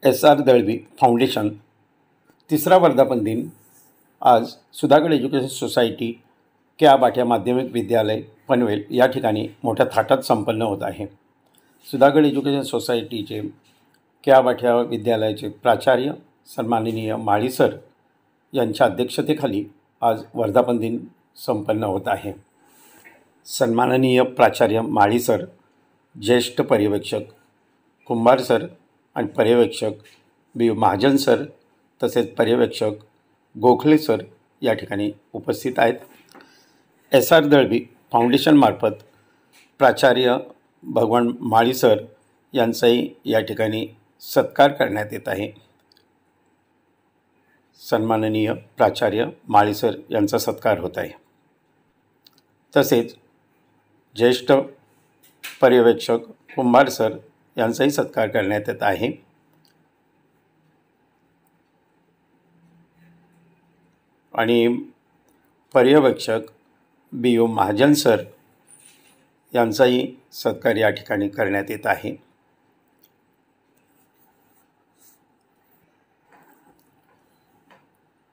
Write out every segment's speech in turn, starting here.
SR Dalvi foundation तिसरा वर्धापन दिन आज सुधागड एज्युकेशन सोसायटी क्या बाठ्या माध्यमिक विद्यालय पनवेल या ठिकाणी मोठ्या थाटात संपन्न होत आहे। सुधागड एज्युकेशन सोसायटीचे क्या बाठ्या विद्यालयाचे प्राचार्य सन्माननीय माळी सर यांच्या अध्यक्षतेखाली आज वर्धापन दिन संपन्न होत आहे। सन्माननीय प्राचार्य माळी सर, ज्येष्ठ पर्यवेक्षक कुंभार सर आणि पर्यवेक्षक बी महाजन सर तसेच पर्यवेक्षक गोखले सर या ठिकाणी उपस्थित आहेत। SR दळवी फाउंडेशनमार्फत प्राचार्य भगवान माळी सर यांचाही या ठिकाणी सत्कार करण्यात येत आहे। सन्माननीय प्राचार्य माळी सर यांचा सत्कार होत आहे। तसेच ज्येष्ठ पर्यवेक्षक कुंभार सर यांचाही सत्कार करण्यात येत आहे। आणि पर्यवेक्षक BO महाजन सर यांचाही सत्कार या ठिकाणी करण्यात येत आहे।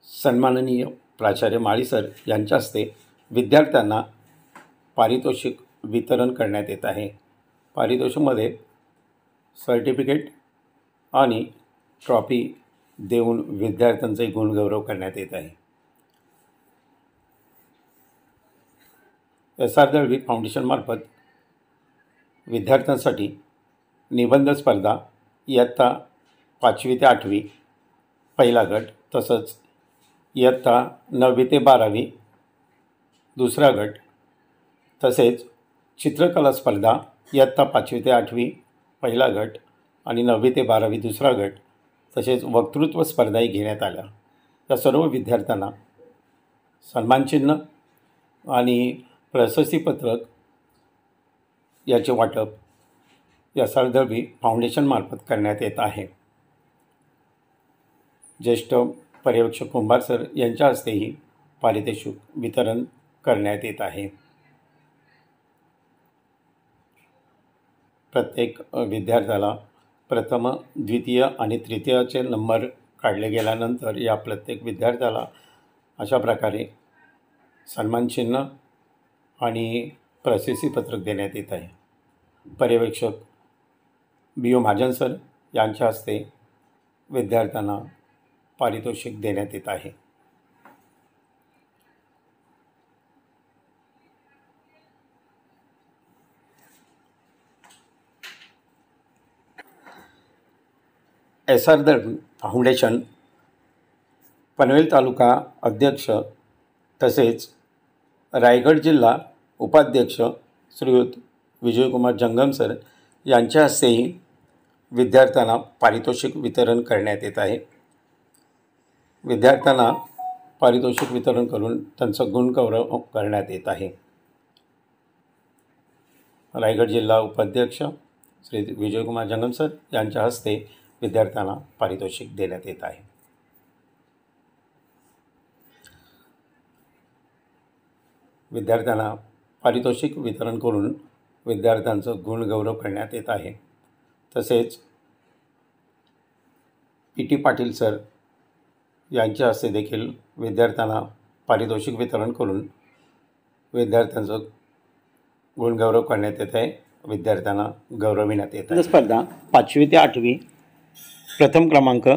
सन्माननीय प्राचार्य माळी सर यांच्या हस्ते विद्यार्थ्यांना पारितोषिक वितरण करण्यात येत आहे। पारितोषिकमध्ये सर्टिफिकेट आणि ट्रॉफी देऊन विद्यार्थ्यांचे गुणगौरव करण्यात येत आहे। SR दळवी फाउंडेशनमार्फत विद्यार्थ्यांसाठी निबंध स्पर्धा इयत्ता 5वी ते 8वी पहिला गट, तसंच इयत्ता 9वी ते 12वी दुसरा गट, तसेच चित्रकला स्पर्धा इयत्ता 5वी ते 8वी पहिला गट आणि 9वी ते 12वी दुसरा गट, तसेच वक्तृत्व स्पर्धाही घेण्यात आल्या। या सर्व विद्यार्थ्यांना सन्मानचिन्ह आणि प्रशस्तीपत्रक याचे वाटप SR दळवी फाउंडेशनमार्फत करण्यात येत आहे। ज्येष्ठ पर्यवेक्षक कुंभार सर यांच्या हस्तेही पारितोषिक वितरण करण्यात येत आहे। प्रत्येक विद्यार्थ्याला प्रथम, द्वितीय आणि तृतीयचे नंबर काढले गेल्यानंतर या प्रत्येक विद्यार्थ्याला अशा प्रकारे सन्मानचिन्ह आणि प्रशस्तीपत्रक देण्यात येत आहे। पर्यवेक्षक BO महाजन सर यांच्या हस्ते विद्यार्थ्यांना पारितोषिक देण्यात येत आहे। SR दळवी फाउंडेशन पनवेल तालुका अध्यक्ष तसेच रायगड जिल्हा उपाध्यक्ष श्रीयुत विजयकुमार जंगम सर यांच्या हस्तेही विद्यार्थ्यांना पारितोषिक वितरण करण्यात येत आहे। विद्यार्थ्यांना पारितोषिक वितरण करून त्यांचा गुणगौरव करण्यात येत आहे। रायगड जिल्हा उपाध्यक्ष श्री विजयकुमार जंगम सर यांच्या हस्ते विद्यार्थ्यांना पारितोषिक देण्यात येत आहे। विद्यार्थ्यांना पारितोषिक वितरण करून विद्यार्थ्यांचं गुणगौरव करण्यात येत आहे। तसेच PT पाटील सर यांच्या हस्ते देखील विद्यार्थ्यांना पारितोषिक वितरण करून विद्यार्थ्यांचं गुणगौरव करण्यात येत आहे, विद्यार्थ्यांना गौरविण्यात येत आहे। स्पर्धा 5वी ते 8वी प्रथम क्रमांक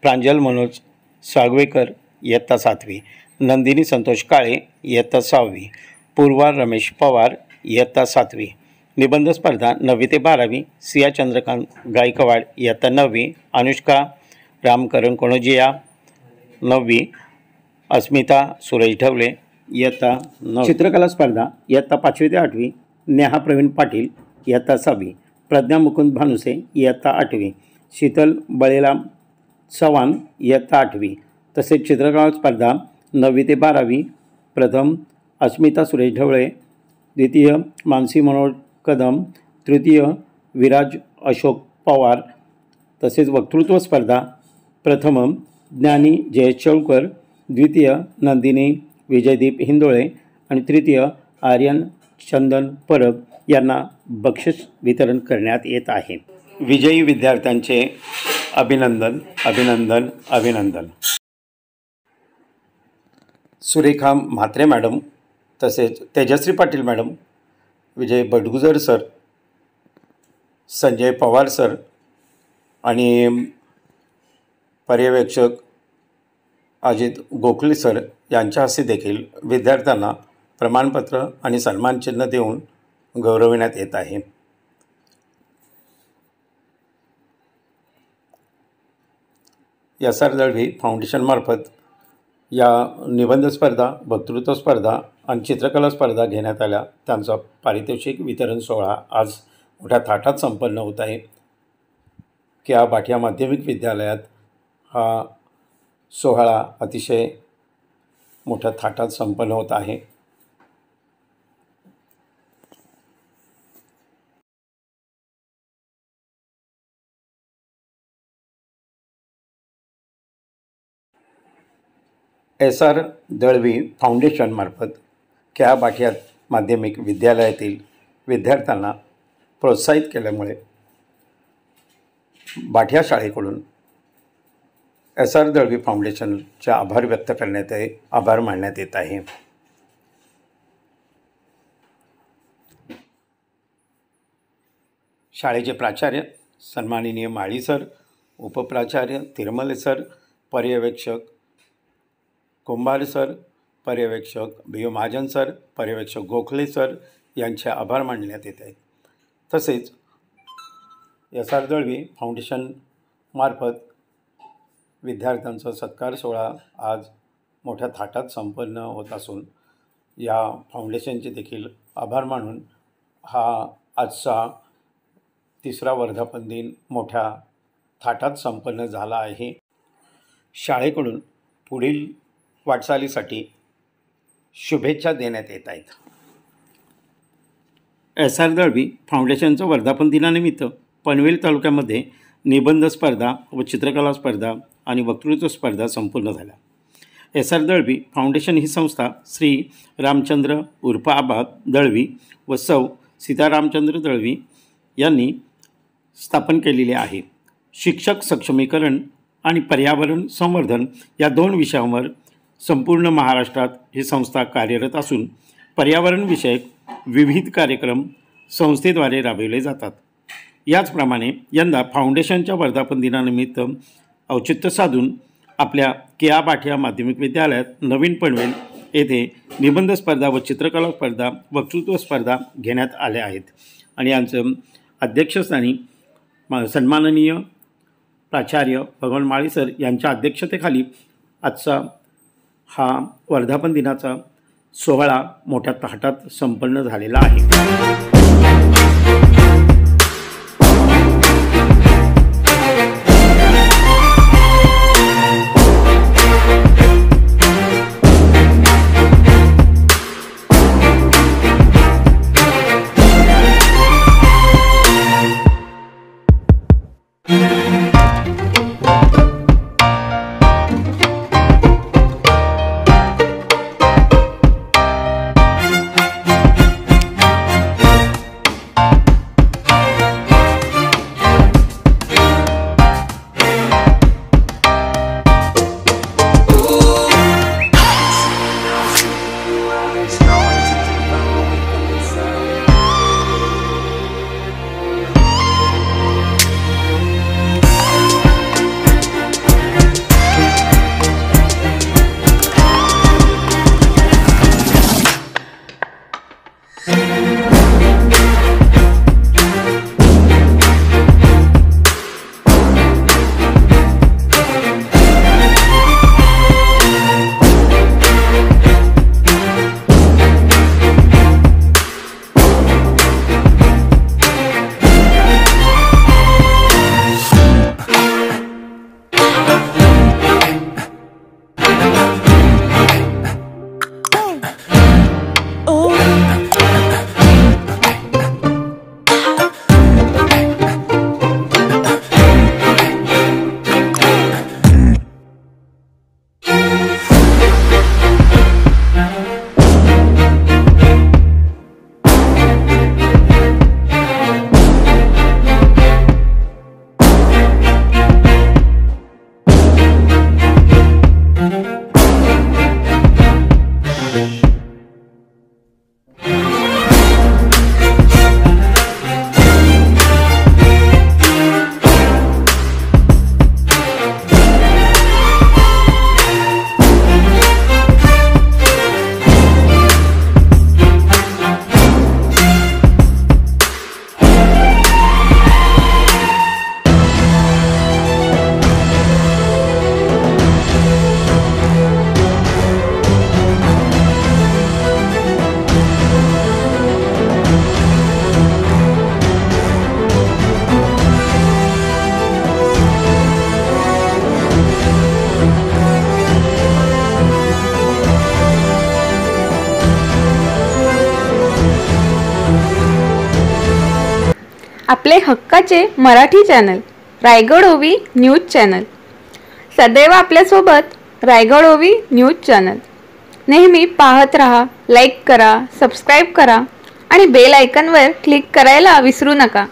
प्रांजल मनोज सागवेकर इयत्ता 7वी, नंदिनी संतोष काळे इयत्ता 6वी, पूर्वा रमेश पवार इयत्ता 7वी। निबंध स्पर्धा 9वी ते 12वी सिया चंद्रकांत गायकवाड इयत्ता 9वी, अनुष्का रामकरण कोणजिया 9वी, अस्मिता सुरेश ढवळे इयत्ता 9वी। चित्रकला स्पर्धा इयत्ता 5वी ते 8वी नेहा प्रवीण पाटील इयत्ता 6वी, प्रज्ञा मुकुंद भानुसे इयत्ता 8वी, शीतल बळेराम चव्हाण इयत्ता 8वी। तसेच चित्रकला स्पर्धा 9वी ते 12वी प्रथम अस्मिता सुरेश ढवळे, द्वितीय मानसी मनोहर कदम, तृतीय विराज अशोक पवार। तसेच वक्तृत्व स्पर्धा प्रथम ज्ञानी जयेश चौळकर, द्वितीय नंदिनी विजयदीप हिंदोळे आणि तृतीय आर्यन चंदन परब यांना बक्षीस वितरण करण्यात येत आहे। विजयी विद्यार्थ्यांचे अभिनंदन अभिनंदन अभिनंदन. सुरेखा म्हात्रे मॅडम, तसेच तेजश्री पाटील मॅडम, विजय बडगुजर सर, संजय पवार सर आणि पर्यवेक्षक अजित गोखले सर यांच्या हस्ते देखील विद्यार्थ्यांना प्रमाणपत्र आणि सन्मानचिन्ह देऊन गौरविण्यात येत आहे. SR दळवी फाउंडेशनमार्फत या निबंध स्पर्धा, वक्तृत्व स्पर्धा आणि चित्रकला स्पर्धा घेण्यात आल्या. त्यांचा पारितोषिक वितरण सोहळा आज मोठ्या थाटात संपन्न होत आहे. KA भाटिया माध्यमिक विद्यालयात हा सोहळा अतिशय मोठ्या थाटात संपन्न होत आहे. SR दळवी फाउंडेशनमार्फत KA भाटिया माध्यमिक विद्यालयातील विद्यार्थ्यांना प्रोत्साहित केल्यामुळे भाटिया शाळेकडून SR दळवी फाउंडेशनचे आभार व्यक्त करण्यात आभार मानण्यात येत आहे. शाळेचे प्राचार्य सन्माननीय माळी सर, उपप्राचार्य तिरमले सर, पर्यवेक्षक कुंभार सर, पर्यवेक्षक BU महाजन सर, पर्यवेक्षक गोखले सर यांचे आभार मानण्यात येत आहेत. तसेच SR दळवी फाउंडेशनमार्फत विद्यार्थ्यांचा सत्कार सोहळा आज मोठ्या थाटात संपन्न होत असून या फाउंडेशनचे देखील आभार मानून हा आजचा 3रा वर्धापन दिन मोठ्या थाटात संपन्न झाला आहे. शाळेकडून पुढील वाटचालीसाठी शुभेच्छा देण्यात येत आहेत. SR दळवी फाउंडेशनच्या वर्धापन दिनानिमित्त पनवेल तालुक्यामध्ये निबंध स्पर्धा व चित्रकला स्पर्धा आणि वक्तृत्व स्पर्धा संपन्न झाल्या. SR दळवी फाउंडेशन ही संस्था श्री रामचंद्र उर्फ आबा दळवी व सौ सीतारामचंद्र दळवी यांनी स्थापन केलेली आहे. शिक्षक सक्षमीकरण आणि पर्यावरण संवर्धन या 2 विषयांवर संपूर्ण महाराष्ट्रात ही संस्था कार्यरत असून पर्यावरणविषयक विविध कार्यक्रम संस्थेद्वारे राबविले जातात. याचप्रमाणे यंदा फाउंडेशनच्या वर्धापन दिनानिमित्त औचित्य साधून आपल्या KA भाटिया माध्यमिक विद्यालयात नवीन पनवेल येथे निबंध स्पर्धा व चित्रकला स्पर्धा, वक्तृत्व स्पर्धा घेण्यात आल्या आहेत. आणि यांचं अध्यक्षस्थानी सन्माननीय प्राचार्य भगवान माळी सर यांच्या अध्यक्षतेखाली आजचा हा वर्धापन दिनाचा सोहळा मोठ्या थाटात संपन्न झालेला आहे. आपले हक्काचे मराठी चॅनल रायगड ओवी न्यूज चॅनल। सदैव आपल्यासोबत रायगड ओवी न्यूज चॅनल। नेहमी पाहत रहा, लाईक करा, सबस्क्राईब करा आणि बेल आयकॉनवर क्लिक करायला विसरू नका।